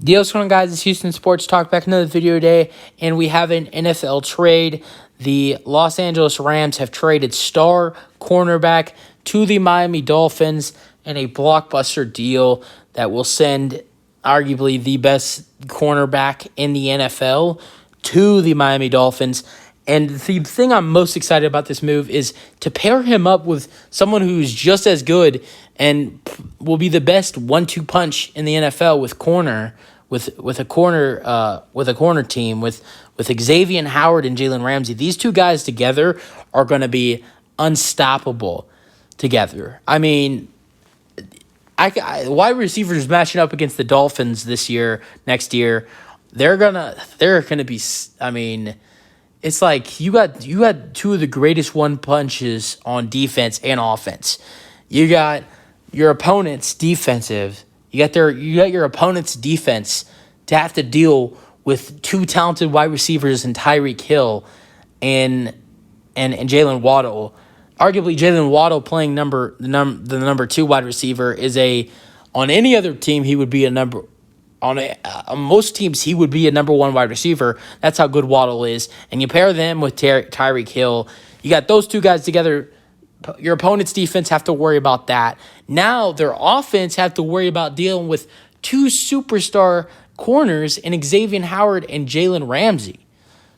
What's going on, guys? It's Houston Sports Talk, back another video today, and we have an NFL trade. The Los Angeles Rams have traded star cornerback to the Miami Dolphins in a blockbuster deal that will send arguably the best cornerback in the NFL to the Miami Dolphins. And the thing I'm most excited about this move is to pair him up with someone who's just as good and will be the best 1-2 punch in the NFL with a corner team with Xavier Howard and Jalen Ramsey. These two guys together are going to be unstoppable together. I mean, wide receivers matching up against the Dolphins next year, they're gonna be. I mean, it's like you got two of the greatest one punches on defense and offense. You got your opponent's defensive. You got your opponent's defense to have to deal with two talented wide receivers in Tyreek Hill and Jalen Waddle. Arguably, Jalen Waddle playing the number 2 wide receiver on any other team he would be on most teams he would be a number 1 wide receiver. That's how good Waddle is. And you pair them with Tyreek Hill. You got those two guys together. Your opponent's defense have to worry about that. Now their offense have to worry about dealing with 2 superstar corners in Xavier Howard and Jalen Ramsey.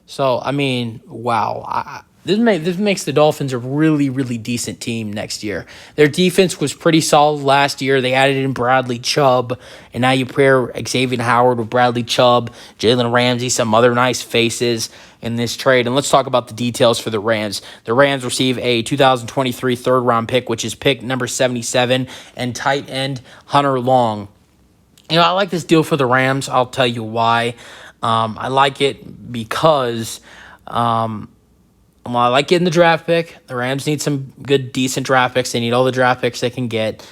So, I mean, wow. This makes the Dolphins a really, really decent team next year. Their defense was pretty solid last year. They added in Bradley Chubb, and now you pair Xavier Howard with Bradley Chubb, Jalen Ramsey, some other nice faces in this trade. And let's talk about the details for the Rams. The Rams receive a 2023 third-round pick, which is pick number 77, and tight end Hunter Long. You know, I like this deal for the Rams. I'll tell you why. I like it because I like getting the draft pick. The Rams need some good, decent draft picks. They need all the draft picks they can get.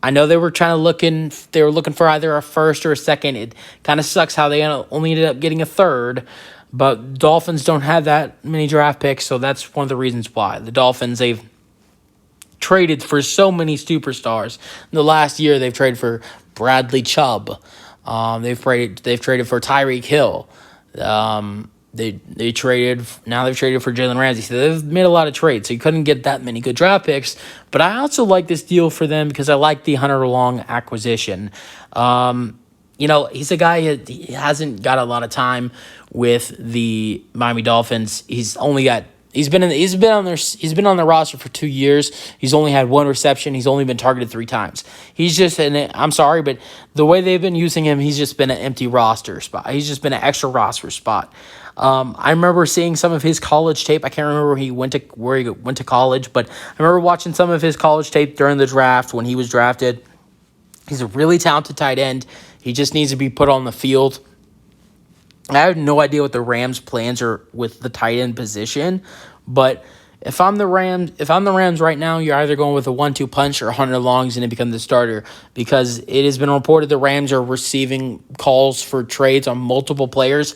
I know they were looking for either a first or a second. It kind of sucks how they only ended up getting a third, but Dolphins don't have that many draft picks, so that's one of the reasons why. The Dolphins, they've traded for so many superstars. In the last year, they've traded for Bradley Chubb. They've traded for Tyreek Hill. They've traded for Jalen Ramsey. So they've made a lot of trades. So you couldn't get that many good draft picks. But I also like this deal for them because I like the Hunter Long acquisition. He's a guy, he hasn't got a lot of time with the Miami Dolphins. He's been on the roster for 2 years. He's only had 1 reception. He's only been targeted 3 times. I'm sorry, but the way they've been using him, he's just been an empty roster spot. He's just been an extra roster spot. I remember seeing some of his college tape. I can't remember where he went to college, but I remember watching some of his college tape during the draft when he was drafted. He's a really talented tight end. He just needs to be put on the field. I have no idea what the Rams' plans are with the tight end position, but if I'm the Rams right now, you're either going with a 1-2 punch or Hunter Long's going to become the starter, because it has been reported the Rams are receiving calls for trades on multiple players.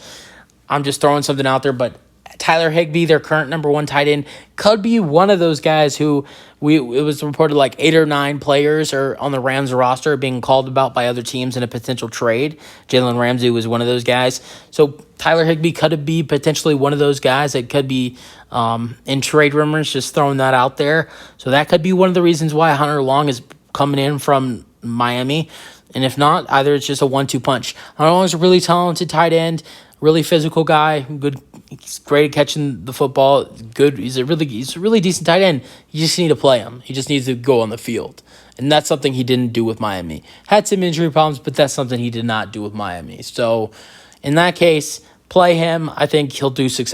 I'm just throwing something out there, but Tyler Higbee, their current number 1 tight end, could be one of those guys who it was reported like 8 or 9 players are on the Rams roster being called about by other teams in a potential trade. Jalen Ramsey was one of those guys. So Tyler Higbee could be potentially one of those guys that could be in trade rumors, just throwing that out there. So that could be one of the reasons why Hunter Long is coming in from Miami. And if not, either it's just a 1-2 punch. Hunter Long is a really talented tight end, really physical guy, good. He's great at catching the football. Good. He's a really decent tight end. You just need to play him. He just needs to go on the field, and that's something he didn't do with Miami. Had some injury problems, but that's something he did not do with Miami. So, in that case, play him. I think he'll do some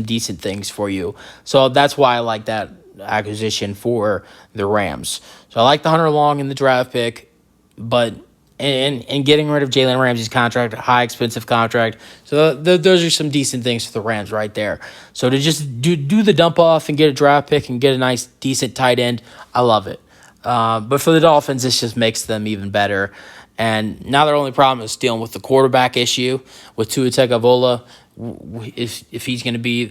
decent things for you. So that's why I like that acquisition for the Rams. So I like the Hunter Long in the draft pick, but. And getting rid of Jalen Ramsey's contract, a high expensive contract. So those are some decent things for the Rams right there. So to just do the dump off and get a draft pick and get a nice, decent tight end, I love it. But for the Dolphins, this just makes them even better. And now their only problem is dealing with the quarterback issue with Tua Tagovailoa. If he's going to be,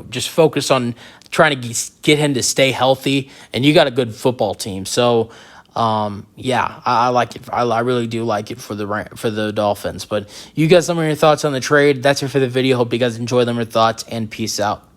just focus on trying to get him to stay healthy. And you got a good football team. So Yeah, I like it. I really do like it for the Dolphins. But you guys, some of your thoughts on the trade. That's it for the video. Hope you guys enjoy them, your thoughts, and peace out.